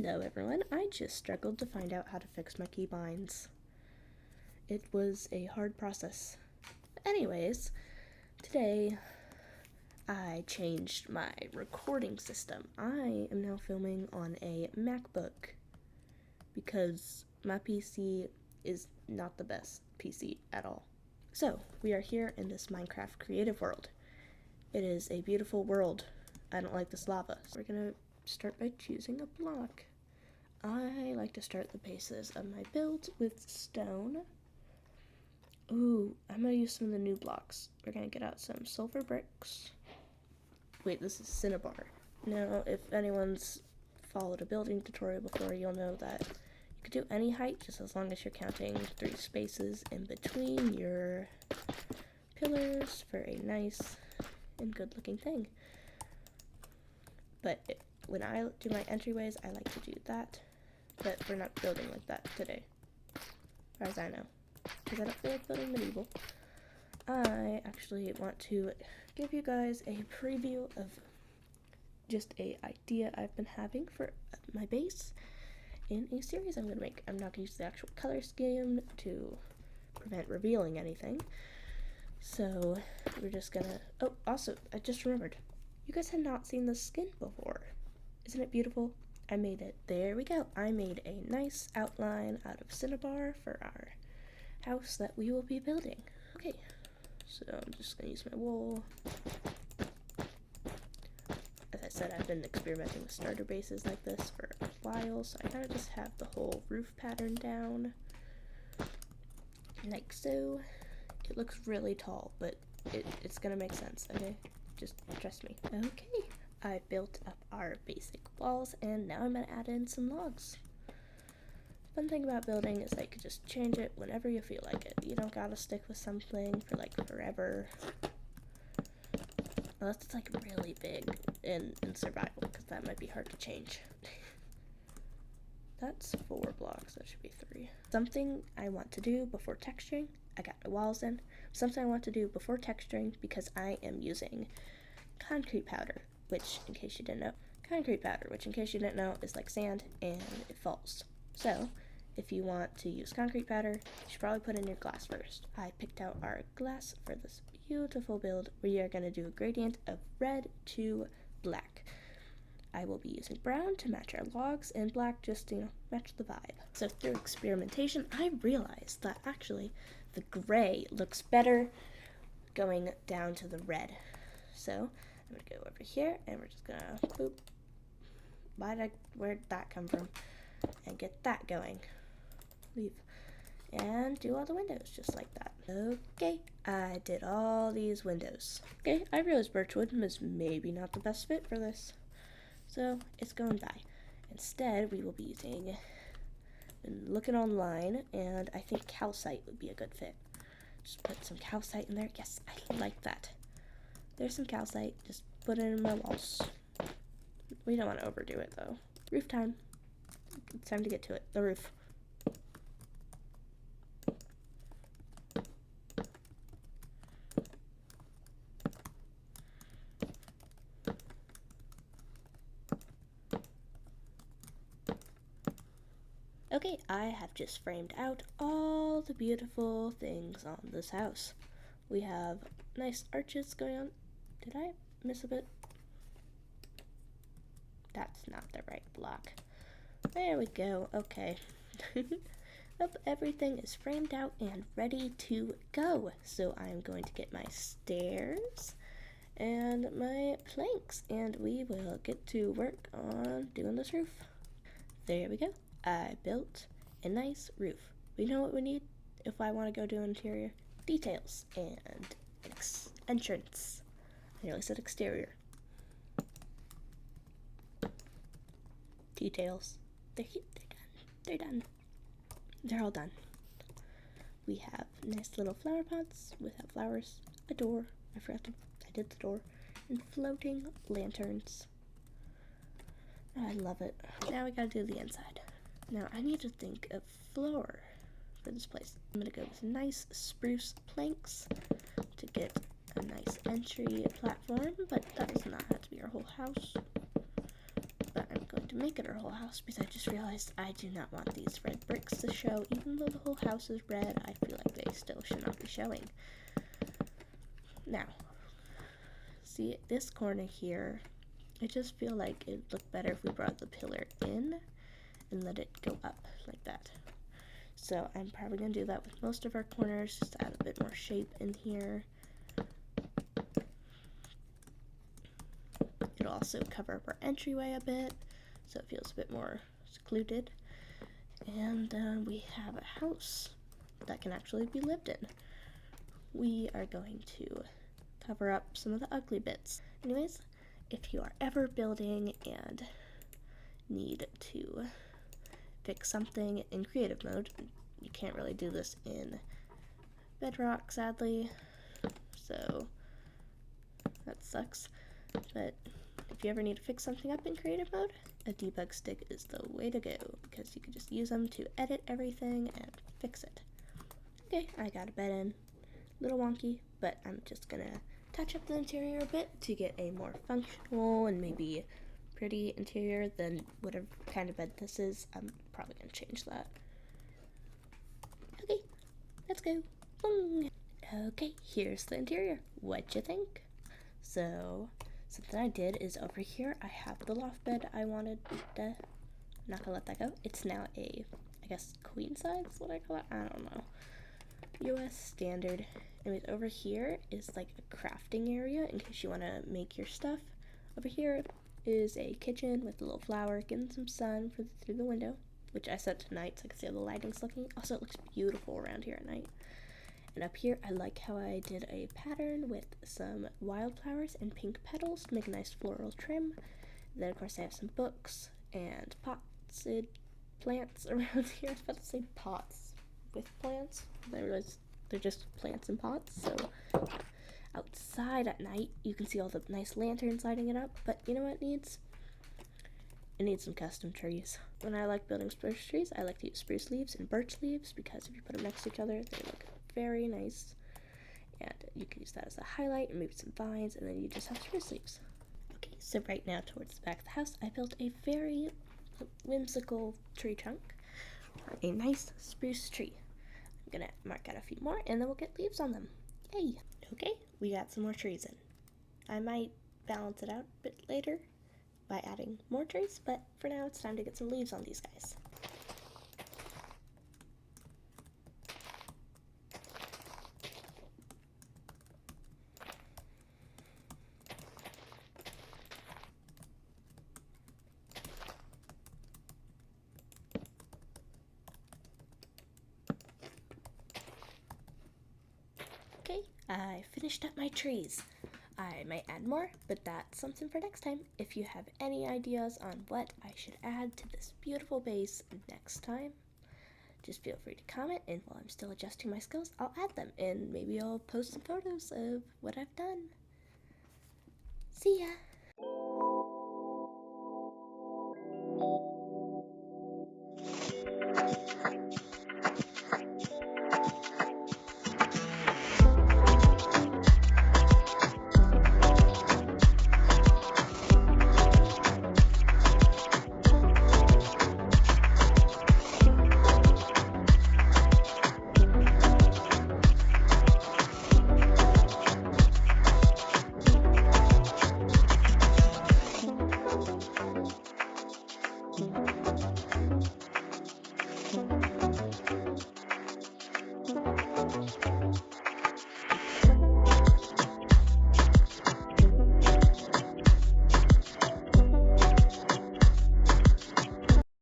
Hello everyone, I just struggled to find out how to fix my keybinds. It was a hard process. Anyways, today I changed my recording system. I am now filming on a Macbook because my PC is not the best PC at all. So, we are here in this Minecraft creative world. It is a beautiful world. I don't like this lava. So we're gonna start by choosing a block. I like to start the bases of my build with stone. Ooh, I'm gonna use some of the new blocks. We're gonna get out some silver bricks. Wait, this is cinnabar. Now, if anyone's followed a building tutorial before, you'll know that you could do any height just as long as you're counting 3 spaces in between your pillars for a nice and good looking thing. But when I do my entryways, I like to do that. But we're not building like that today, as far as I know, because I don't feel like building medieval. I actually want to give you guys a preview of just a idea I've been having for my base in a series I'm going to make. I'm not going to use the actual color scheme to prevent revealing anything. So we're just going to... Oh, also, I just remembered. You guys have not seen this skin before. Isn't it beautiful? I made it. There we go. I made a nice outline out of cinnabar for our house that we will be building. Okay, so I'm just going to use my wool. As I said, I've been experimenting with starter bases like this for a while, so I kind of just have the whole roof pattern down. Like so. It looks really tall, but it's going to make sense, okay? Just trust me. Okay. I built up our basic walls, and now I'm going to add in some logs. Fun thing about building is that you can just change it whenever you feel like it. You don't gotta stick with something for like forever. Unless it's like really big in survival, because that might be hard to change. That's 4 blocks, that should be 3. Something I want to do before texturing, I got my walls in. Something I want to do before texturing, because I am using concrete powder. Which, in case you didn't know, is like sand and it falls. So, if you want to use concrete powder, you should probably put in your glass first. I picked out our glass for this beautiful build. We are going to do a gradient of red to black. I will be using brown to match our logs and black just to, match the vibe. So through experimentation, I realized that actually the gray looks better going down to the red. So I'm going to go over here, and we're just going to, boop, where'd that come from? And get that going. Leave. And do all the windows just like that. Okay, I did all these windows. Okay, I realized birchwood was maybe not the best fit for this. So, it's going by. Instead, we will be using, been looking online, and I think calcite would be a good fit. Just put some calcite in there. Yes, I like that. There's some calcite, just put it in my walls. We don't want to overdo it though. Roof time. It's time to get to it. The roof. Okay, I have just framed out all the beautiful things on this house. We have nice arches going on. Did I miss a bit? That's not the right block. There we go. Okay. Everything is framed out and ready to go. So I'm going to get my stairs and my planks, and we will get to work on doing this roof. There we go. I built a nice roof. We know what we need if I want to go do interior. Details and entrance. I nearly said exterior. Details. They're done. They're all done. We have nice little flower pots without flowers, a door. I did the door, and floating lanterns. I love it. Now we gotta do the inside. Now I need to think of floor for this place. I'm gonna go with nice spruce planks to get a nice entry platform, but that does not have to be our whole house. But I'm going to can make it our whole house, because I just realized I do not want these red bricks to show. Even though the whole house is red, I feel like they still should not be showing. Now, see this corner here, I just feel like it'd look better if we brought the pillar in and let it go up like that. So I'm probably going to do that with most of our corners, just to add a bit more shape in here. It'll also cover up our entryway a bit, so it feels a bit more secluded. And we have a house that can actually be lived in. We are going to cover up some of the ugly bits. Anyways, if you are ever building and need to fix something in creative mode, you can't really do this in Bedrock, sadly, so that sucks. But if you ever need to fix something up in creative mode, a debug stick is the way to go, because you can just use them to edit everything and fix it. Okay, I got a bed in. A little wonky, but I'm just gonna touch up the interior a bit to get a more functional and maybe pretty interior than whatever kind of bed this is. I'm probably gonna change that. Okay, let's go. Boom. Okay, here's the interior. What'd you think? So, something I did is over here, I have the loft bed I wanted to, I'm not gonna let that go. It's now a, I guess, queen size is what I call it? I don't know. US standard. Anyways, over here is like a crafting area in case you want to make your stuff. Over here is a kitchen with a little flower getting some sun through the window, which I set to night so I can see how the lighting's looking. Also, it looks beautiful around here at night. And up here, I like how I did a pattern with some wildflowers and pink petals to make a nice floral trim. Then, of course, I have some books and potted plants around here. I was about to say pots with plants. I realized they're just plants in pots. So outside at night, you can see all the nice lanterns lighting it up. But you know what it needs? It needs some custom trees. When I like building spruce trees, I like to use spruce leaves and birch leaves, because if you put them next to each other, they look very nice. And you can use that as a highlight, and maybe some vines, and then you just have spruce leaves. Okay, so right now towards the back of the house, I built a very whimsical tree trunk for a nice spruce tree. I'm gonna mark out a few more, and then we'll get leaves on them. Yay! Okay, we got some more trees in. I might balance it out a bit later by adding more trees, but for now it's time to get some leaves on these guys. Okay, I finished up my trees. I might add more, but that's something for next time. If you have any ideas on what I should add to this beautiful base next time, just feel free to comment, and while I'm still adjusting my skills, I'll add them, and maybe I'll post some photos of what I've done. See ya!